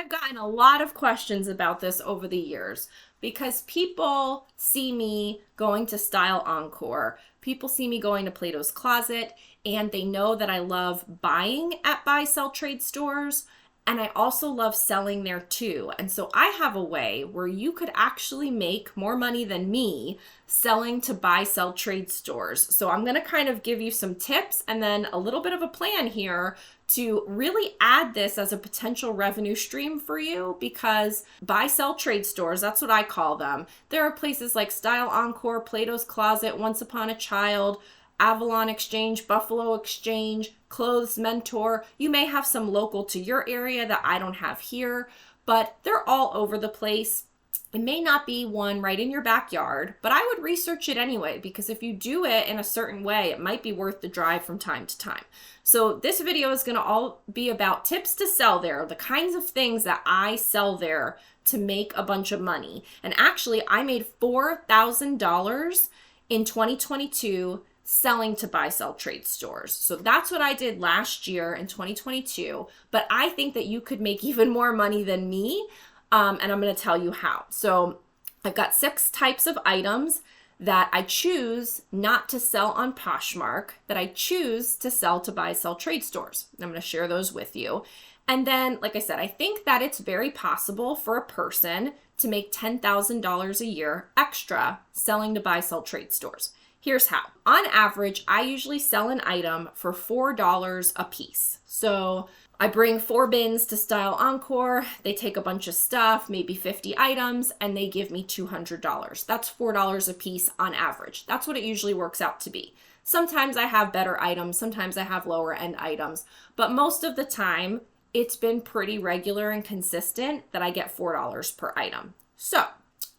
I've gotten a lot of questions about this over the years because people see me going to Style Encore, people see me going to Plato's Closet, and they know that I love buying at buy, sell, trade stores. And I also love selling there too. And so I have a way where you could actually make more money than me selling to buy, sell, trade stores. So I'm going to kind of give you some tips and then a little bit of a plan here to really add this as a potential revenue stream for you, because buy, sell, trade stores, that's what I call them. There are places like Style Encore, Plato's Closet, Once Upon a Child, Avalon Exchange, Buffalo Exchange, Clothes Mentor. You may have some local to your area that I don't have here, but they're all over the place. It may not be one right in your backyard, but I would research it anyway, because if you do it in a certain way, it might be worth the drive from time to time. So this video is going to all be about tips to sell there, the kinds of things that I sell there to make a bunch of money. And actually, I made $4,000 in 2022 selling to buy, sell, trade stores. So that's what I did last year in 2022. But I think that you could make even more money than me. And I'm going to tell you how. So I've got 6 types of items that I choose not to sell on Poshmark, that I choose to sell to buy, sell, trade stores. I'm going to share those with you. And then, like I said, I think that it's very possible for a person to make $10,000 a year extra selling to buy, sell, trade stores. Here's how. On average, I usually sell an item for $4 a piece. So I bring 4 bins to Style Encore. They take a bunch of stuff, maybe 50 items, and they give me $200. That's $4 a piece on average. That's what it usually works out to be. Sometimes I have better items, sometimes I have lower end items, but most of the time it's been pretty regular and consistent that I get $4 per item. So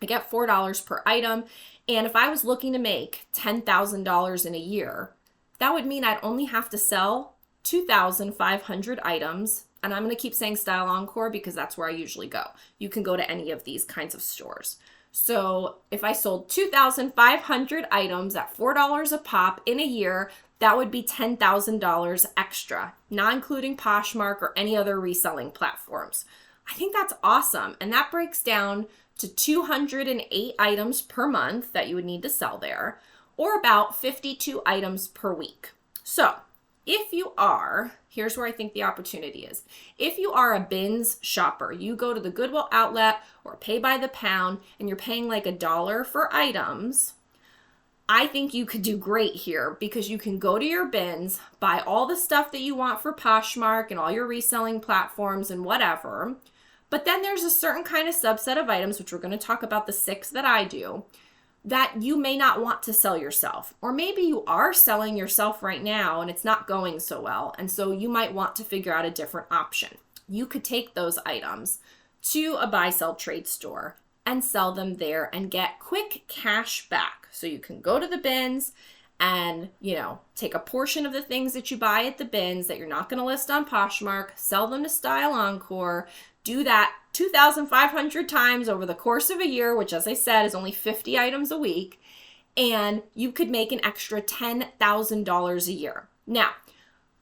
I get $4 per item. And if I was looking to make $10,000 in a year, that would mean I'd only have to sell 2,500 items. And I'm going to keep saying Style Encore because that's where I usually go. You can go to any of these kinds of stores. So if I sold 2,500 items at $4 a pop in a year, that would be $10,000 extra, not including Poshmark or any other reselling platforms. I think that's awesome. And that breaks down to 208 items per month that you would need to sell there, or about 52 items per week. So if you are, here's where I think the opportunity is. If you are a bins shopper, you go to the Goodwill outlet or pay by the pound and you're paying like $1 for items, I think you could do great here because you can go to your bins, buy all the stuff that you want for Poshmark and all your reselling platforms and whatever. But then there's a certain kind of subset of items, which we're going to talk about the 6 that I do, that you may not want to sell yourself. Or maybe you are selling yourself right now and it's not going so well. And so you might want to figure out a different option. You could take those items to a buy, sell, trade store and sell them there and get quick cash back. So you can go to the bins and, take a portion of the things that you buy at the bins that you're not going to list on Poshmark, sell them to Style Encore, do that 2,500 times over the course of a year, which, as I said, is only 50 items a week, and you could make an extra $10,000 a year. Now,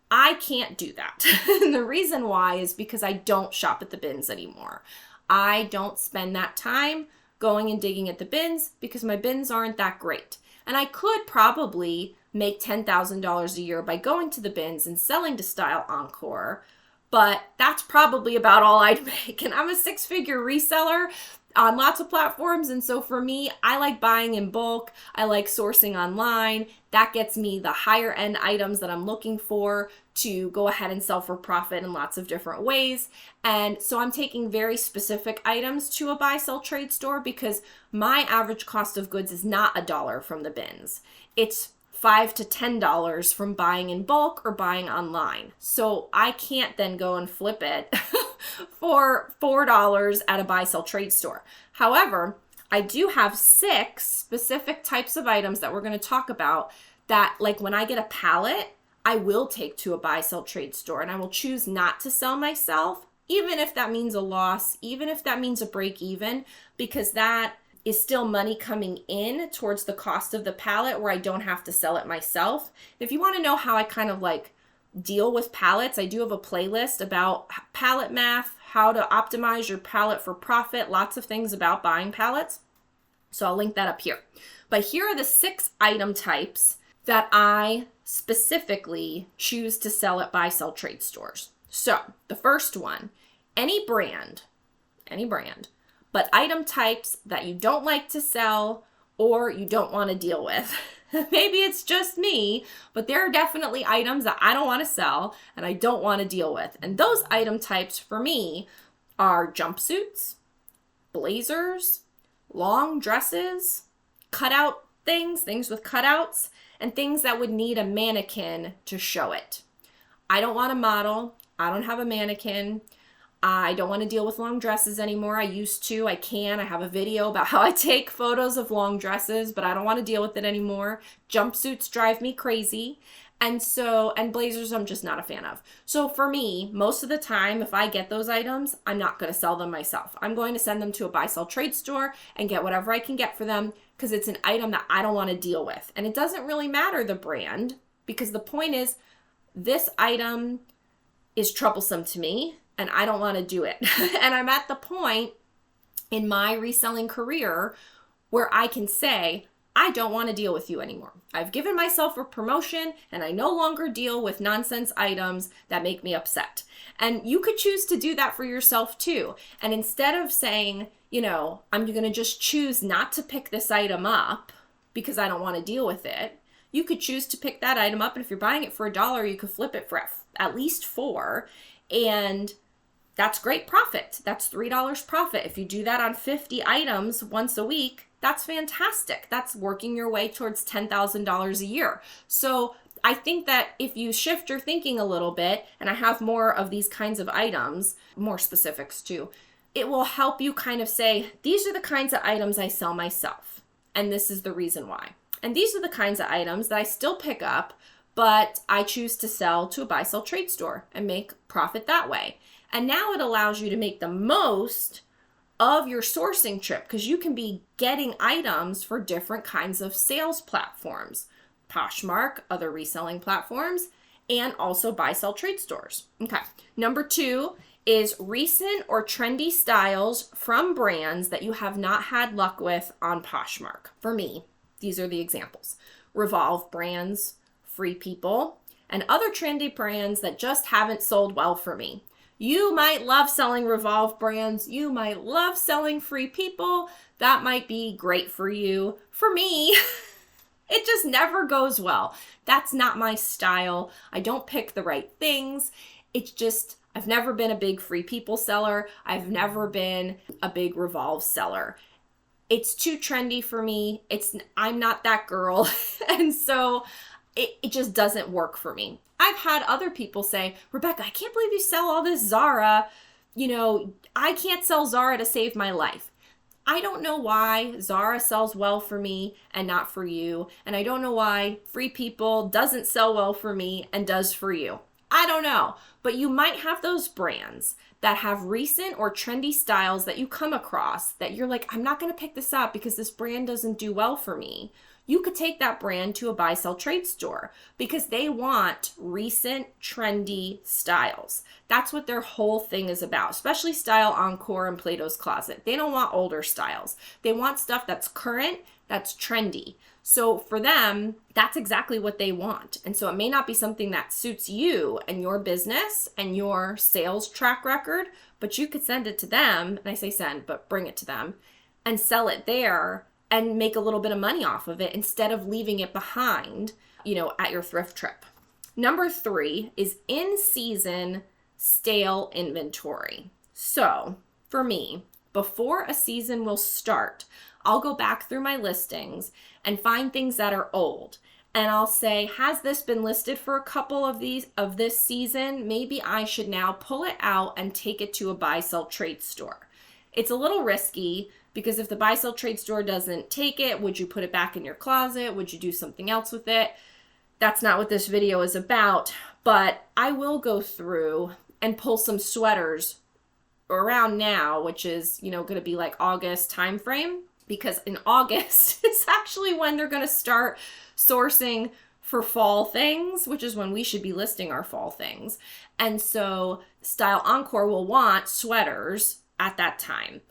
I can't do that. And the reason why is because I don't shop at the bins anymore. I don't spend that time going and digging at the bins because my bins aren't that great. And I could probably make $10,000 a year by going to the bins and selling to Style Encore, but that's probably about all I'd make. And I'm a 6-figure reseller on lots of platforms. And so for me, I like buying in bulk. I like sourcing online. That gets me the higher end items that I'm looking for to go ahead and sell for profit in lots of different ways. And so I'm taking very specific items to a buy, sell, trade store because my average cost of goods is not $1 from the bins. It's $5 to $10 from buying in bulk or buying online. So I can't then go and flip it for $4 at a buy, sell, trade store. However, I do have 6 specific types of items that we're going to talk about that, like when I get a pallet, I will take to a buy, sell, trade store and I will choose not to sell myself, even if that means a loss, even if that means a break even, because that is still money coming in towards the cost of the pallet where I don't have to sell it myself. If you want to know how I kind of like deal with pallets, I do have a playlist about pallet math, how to optimize your palette for profit, lots of things about buying palettes. So I'll link that up here. But here are the 6 item types that I specifically choose to sell at buy, sell, trade stores. So the first one, any brand, but item types that you don't like to sell or you don't want to deal with. Maybe it's just me, but there are definitely items that I don't want to sell and I don't want to deal with. And those item types for me are jumpsuits, blazers, long dresses, cutout things with cutouts, and things that would need a mannequin to show it. I don't want a model. I don't have a mannequin. I don't want to deal with long dresses anymore. I used to. I can. I have a video about how I take photos of long dresses, but I don't want to deal with it anymore. Jumpsuits drive me crazy. And blazers I'm just not a fan of. So for me, most of the time, if I get those items, I'm not going to sell them myself. I'm going to send them to a buy, sell, trade store and get whatever I can get for them because it's an item that I don't want to deal with. And it doesn't really matter the brand because the point is this item is troublesome to me and I don't want to do it. And I'm at the point in my reselling career where I can say, I don't want to deal with you anymore. I've given myself a promotion and I no longer deal with nonsense items that make me upset. And you could choose to do that for yourself too. And instead of saying, I'm going to just choose not to pick this item up because I don't want to deal with it, you could choose to pick that item up. And if you're buying it for $1, you could flip it for at least $4. And that's great profit. That's $3 profit. If you do that on 50 items once a week, that's fantastic. That's working your way towards $10,000 a year. So I think that if you shift your thinking a little bit, and I have more of these kinds of items, more specifics too, it will help you kind of say, these are the kinds of items I sell myself, and this is the reason why. And these are the kinds of items that I still pick up, but I choose to sell to a buy, sell, trade store and make profit that way. And now it allows you to make the most of your sourcing trip because you can be getting items for different kinds of sales platforms, Poshmark, other reselling platforms, and also buy, sell, trade stores. Okay. Number 2 is recent or trendy styles from brands that you have not had luck with on Poshmark. For me, these are the examples. Revolve brands, Free People, and other trendy brands that just haven't sold well for me. You might love selling Revolve brands. You might love selling Free People. That might be great for you. For me, it just never goes well. That's not my style. I don't pick the right things. It's just, I've never been a big Free People seller. I've never been a big Revolve seller. It's too trendy for me. I'm not that girl. And so it just doesn't work for me. I've had other people say, Rebecca, I can't believe you sell all this Zara. I can't sell Zara to save my life. I don't know why Zara sells well for me and not for you. And I don't know why Free People doesn't sell well for me and does for you. I don't know. But you might have those brands that have recent or trendy styles that you come across that you're like, I'm not going to pick this up because this brand doesn't do well for me. You could take that brand to a buy, sell, trade store because they want recent, trendy styles. That's what their whole thing is about, especially Style Encore and Plato's Closet. They don't want older styles. They want stuff that's current, that's trendy. So for them, that's exactly what they want. And so it may not be something that suits you and your business and your sales track record, but you could send it to them, and I say send, but bring it to them, and sell it there and make a little bit of money off of it instead of leaving it behind, at your thrift trip. Number 3 is in-season stale inventory. So for me, before a season will start, I'll go back through my listings and find things that are old. And I'll say, has this been listed for a couple of this season? Maybe I should now pull it out and take it to a buy, sell, trade store. It's a little risky because if the buy, sell, trade store doesn't take it, would you put it back in your closet? Would you do something else with it? That's not what this video is about, but I will go through and pull some sweaters around now, which is, going to be like August timeframe, because in August is actually when they're going to start sourcing for fall things, which is when we should be listing our fall things. And so Style Encore will want sweaters at that time.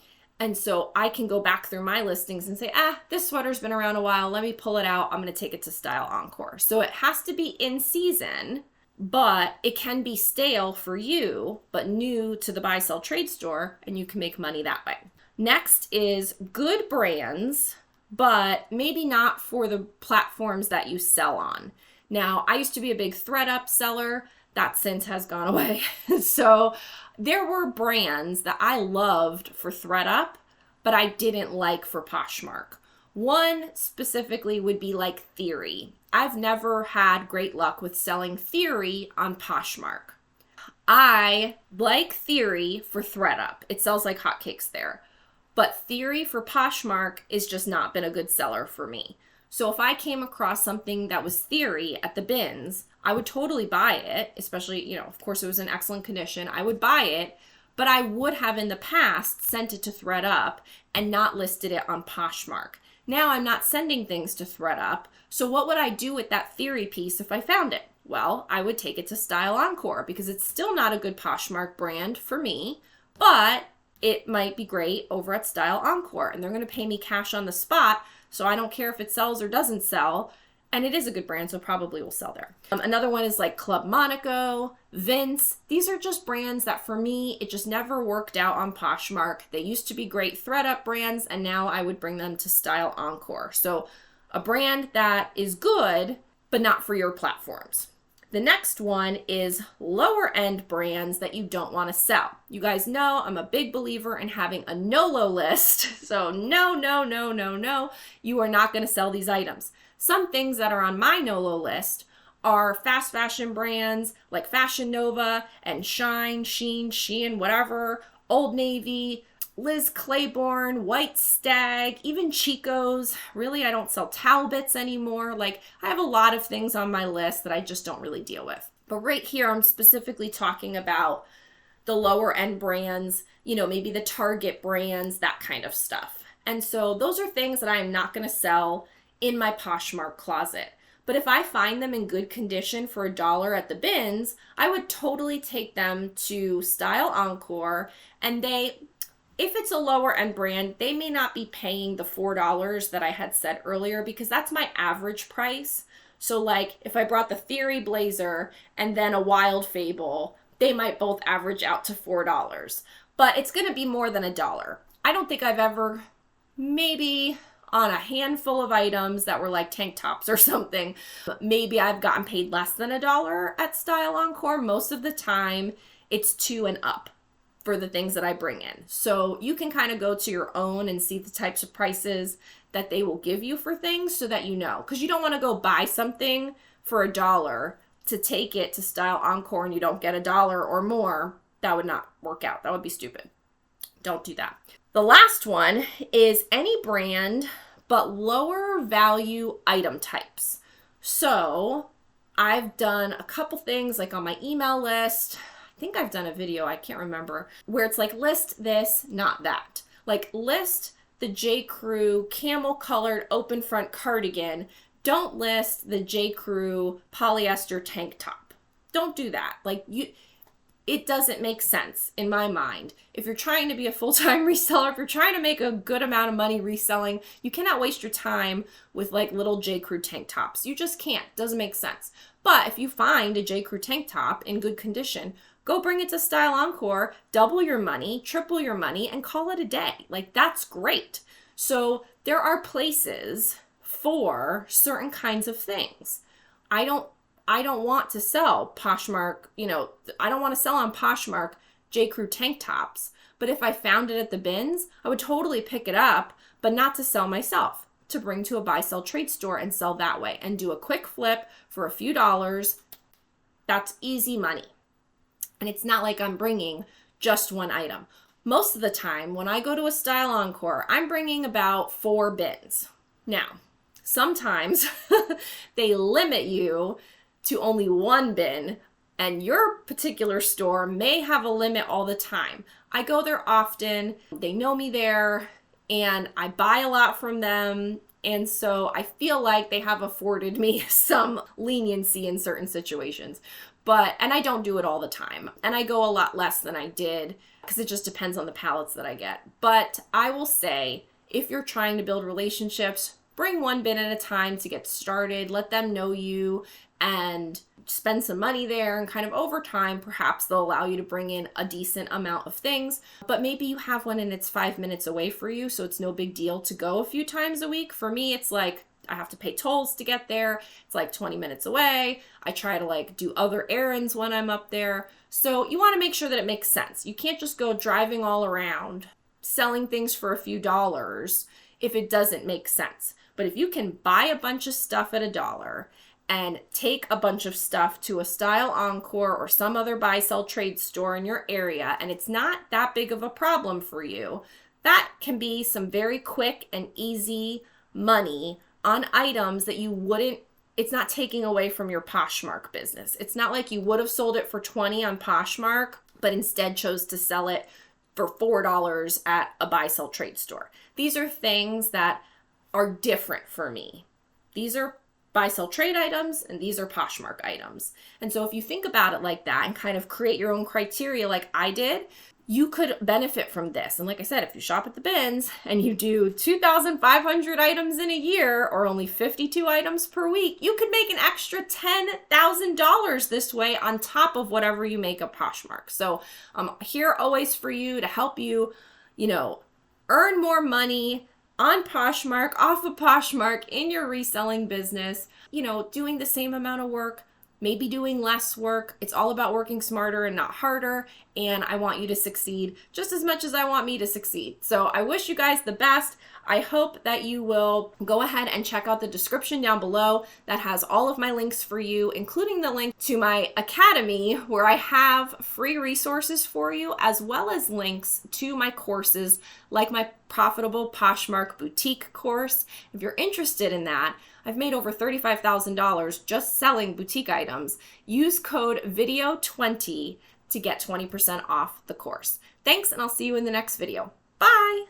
And so I can go back through my listings and say, this sweater's been around a while. Let me pull it out. I'm going to take it to Style Encore. So it has to be in season, but it can be stale for you, but new to the buy, sell, trade store, and you can make money that way. Next is good brands, but maybe not for the platforms that you sell on. Now, I used to be a big ThredUp seller. That since has gone away. So there were brands that I loved for ThredUp, but I didn't like for Poshmark. One specifically would be like Theory. I've never had great luck with selling Theory on Poshmark. I like Theory for ThredUp. It sells like hotcakes there. But Theory for Poshmark is just not been a good seller for me. So if I came across something that was Theory at the bins, I would totally buy it, especially, of course it was in excellent condition. I would buy it, but I would have in the past sent it to ThredUp and not listed it on Poshmark. Now I'm not sending things to ThredUp, so what would I do with that Theory piece if I found it? Well, I would take it to Style Encore because it's still not a good Poshmark brand for me, but it might be great over at Style Encore, and they're going to pay me cash on the spot, so I don't care if it sells or doesn't sell. And it is a good brand, so probably will sell there. Another one is like Club Monaco, Vince. These are just brands that for me, it just never worked out on Poshmark. They used to be great ThredUp brands, and now I would bring them to Style Encore. So a brand that is good, but not for your platforms. The next one is lower end brands that you don't want to sell. You guys know I'm a big believer in having a no-low list. So no, you are not going to sell these items. Some things that are on my no-low list are fast fashion brands like Fashion Nova and Shine, Sheen, Shein, whatever, Old Navy, Liz Claiborne, White Stag, even Chico's. Really, I don't sell Talbots anymore. Like, I have a lot of things on my list that I just don't really deal with. But right here, I'm specifically talking about the lower end brands, maybe the Target brands, that kind of stuff. And so those are things that I am not going to sell in my Poshmark closet. But if I find them in good condition for $1 at the bins, I would totally take them to Style Encore, and if it's a lower end brand, they may not be paying the $4 that I had said earlier because that's my average price. So like if I brought the Theory blazer and then a Wild Fable, they might both average out to $4. But it's going to be more than $1. I don't think I've ever, maybe on a handful of items that were like tank tops or something, maybe I've gotten paid less than $1 at Style Encore. Most of the time, it's $2 and up for the things that I bring in. So you can kind of go to your own and see the types of prices that they will give you for things so that you know. Because you don't want to go buy something for $1 to take it to Style Encore and you don't get $1 or more. That would not work out. That would be stupid. Don't do that. The last one is any brand but lower value item types. So I've done a couple things like on my email list. I think I've done a video, I can't remember, where it's like list this, not that. Like list the J. Crew camel colored open front cardigan. Don't list the J. Crew polyester tank top. Don't do that. It doesn't make sense in my mind. If you're trying to be a full-time reseller, if you're trying to make a good amount of money reselling, you cannot waste your time with like little J. Crew tank tops. You just can't. Doesn't make sense. But if you find a J. Crew tank top in good condition, go bring it to Style Encore, double your money, triple your money, and call it a day. Like, that's great. So there are places for certain kinds of things. I don't want to sell Poshmark, I don't want to sell on Poshmark J. Crew tank tops. But if I found it at the bins, I would totally pick it up, but not to sell myself, to bring to a buy, sell, trade store and sell that way and do a quick flip for a few dollars. That's easy money. And it's not like I'm bringing just one item. Most of the time, when I go to a Style Encore, I'm bringing about 4 bins. Now, sometimes they limit you to only 1 bin, and your particular store may have a limit all the time. I go there often, they know me there, and I buy a lot from them, And so I feel like they have afforded me some leniency in certain situations. And I don't do it all the time. And I go a lot less than I did because it just depends on the pallets that I get. But I will say, if you're trying to build relationships, bring one bin at a time to get started. Let them know you and spend some money there, and kind of over time, perhaps they'll allow you to bring in a decent amount of things. But maybe you have one and it's 5 minutes away for you, so it's no big deal to go a few times a week. For me, it's like I have to pay tolls to get there. It's like 20 minutes away. I try to like do other errands when I'm up there. So you want to make sure that it makes sense. You can't just go driving all around selling things for a few dollars if it doesn't make sense. But if you can buy a bunch of stuff at $1 and take a bunch of stuff to a Style Encore or some other buy, sell, trade store in your area, and it's not that big of a problem for you, that can be some very quick and easy money on items that you wouldn't, it's not taking away from your Poshmark business. It's not like you would have sold it for $20 on Poshmark, but instead chose to sell it for $4 at a buy, sell, trade store. These are things that are different for me. These are buy, sell, trade items, and these are Poshmark items. And so if you think about it like that and kind of create your own criteria like I did, you could benefit from this. And like I said, if you shop at the bins and you do 2,500 items in a year or only 52 items per week, you could make an extra $10,000 this way on top of whatever you make at Poshmark. So I'm here always for you to help you, earn more money on Poshmark, off of Poshmark, in your reselling business, doing the same amount of work, maybe doing less work. It's all about working smarter and not harder. And I want you to succeed just as much as I want me to succeed. So I wish you guys the best. I hope that you will go ahead and check out the description down below that has all of my links for you, including the link to my academy where I have free resources for you, as well as links to my courses like my Profitable Poshmark Boutique course. If you're interested in that, I've made over $35,000 just selling boutique items. Use code VIDEO20 to get 20% off the course. Thanks, and I'll see you in the next video. Bye!